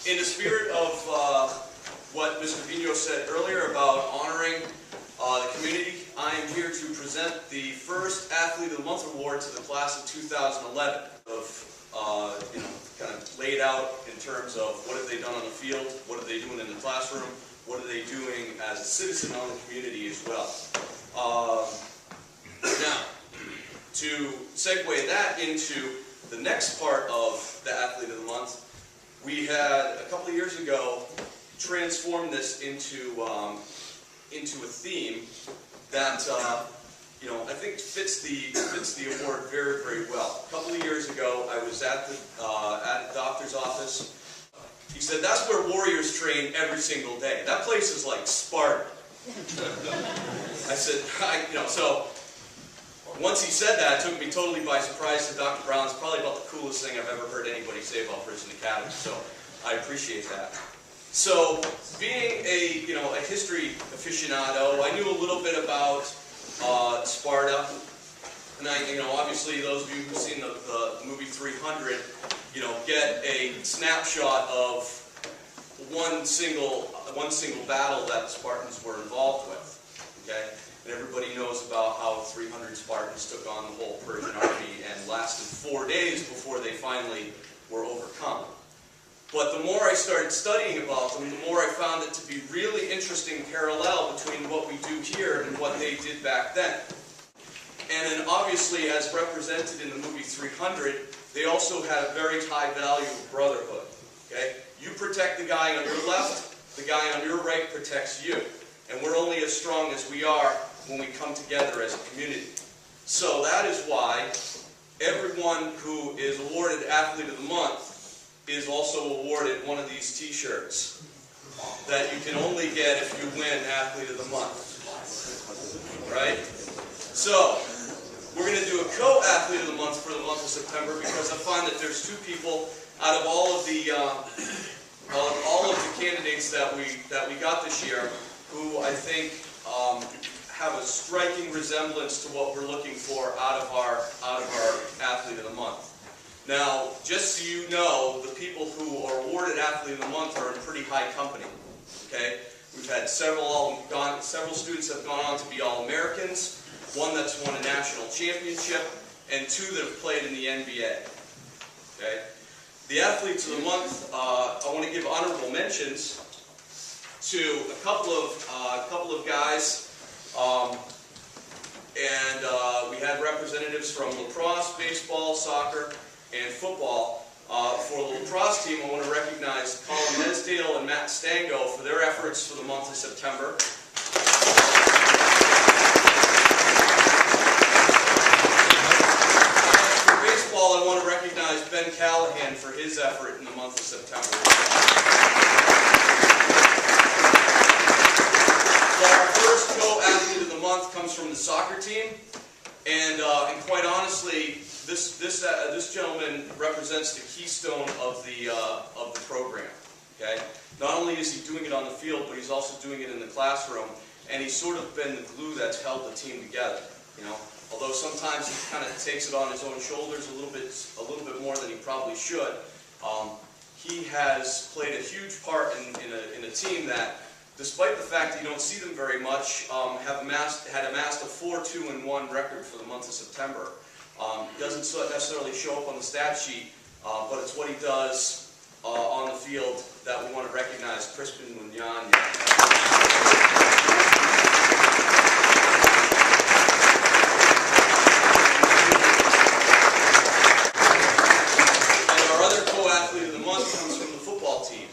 In the spirit of what Mr. Vigno said earlier about honoring the community, I am here to present the first Athlete of the Month award to the class of 2011. Kind of laid out in terms of what have they done on the field, what are they doing in the classroom, what are they doing as a citizen on the community as well. Now, to segue that into the next part of the Athlete of the Month, we had a couple of years ago transformed this into a theme that I think fits the award very, very well. A couple of years ago, I was at the doctor's office. He said, "That's where warriors train every single day. That place is like Sparta." I said, so once he said that, it took me totally by surprise. To Dr. Brown, it's probably about the coolest thing I've ever heard anybody say about Bridgton Academy. So I appreciate that. So being a history aficionado, I knew a little bit about Sparta, and obviously those of you who've seen the movie 300, get a snapshot of one single battle that the Spartans were involved with. Okay, and everybody knows about how 300 Spartans took on the whole Persian army and lasted 4 days before they finally were overcome. But the more I started studying about them, the more I found it to be really interesting parallel between what we do here and what they did back then. And then obviously, as represented in the movie 300, they also had a very high value of brotherhood. Okay? You protect the guy on your left, the guy on your right protects you. And we're only as strong as we are when we come together as a community. So that is why everyone who is awarded Athlete of the Month is also awarded one of these t-shirts that you can only get if you win Athlete of the Month. Right? So, we're going to do a co-Athlete of the Month for the month of September because I find that there's two people out of all of the candidates that we got this year who I think have a striking resemblance to what we're looking for out of our Athlete of the Month. Now, just so you know, the people who are awarded Athlete of the Month are in pretty high company. Okay, we've had several students have gone on to be All-Americans, one that's won a national championship, and two that have played in the NBA. Okay, the Athletes of the Month, I want to give honorable mentions to a couple of guys. We had representatives from lacrosse, baseball, soccer, and football. For the lacrosse team, I want to recognize Colin Mesdale and Matt Stango for their efforts for the month of September. And for baseball, I want to recognize Ben Callahan for his effort in the month of September. So our first co-athlete of the month comes from the soccer team, and quite honestly, this gentleman represents the keystone of the program. Okay, not only is he doing it on the field, but he's also doing it in the classroom, and he's sort of been the glue that's held the team together. Although sometimes he kind of takes it on his own shoulders a little bit more than he probably should. He has played a huge part in a team that, despite the fact that you don't see them very much, had amassed a 4-2-1 record for the month of September. Doesn't necessarily show up on the stat sheet, but it's what he does on the field that we want to recognize. Crispin Munyanya. And our other co-athlete of the month comes from the football team.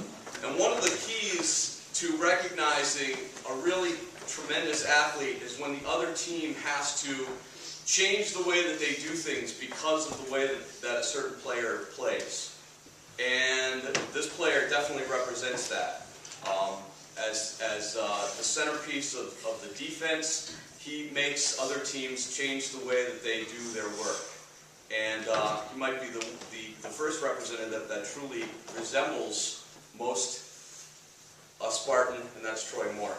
And one of the keys to recognizing a really tremendous athlete is when the other team has to change the way that they do things because of the way that a certain player plays. And this player definitely represents that. As the centerpiece of the defense, he makes other teams change the way that they do their work. And he might be the first representative that truly resembles most a Spartan, and that's Troy Moore.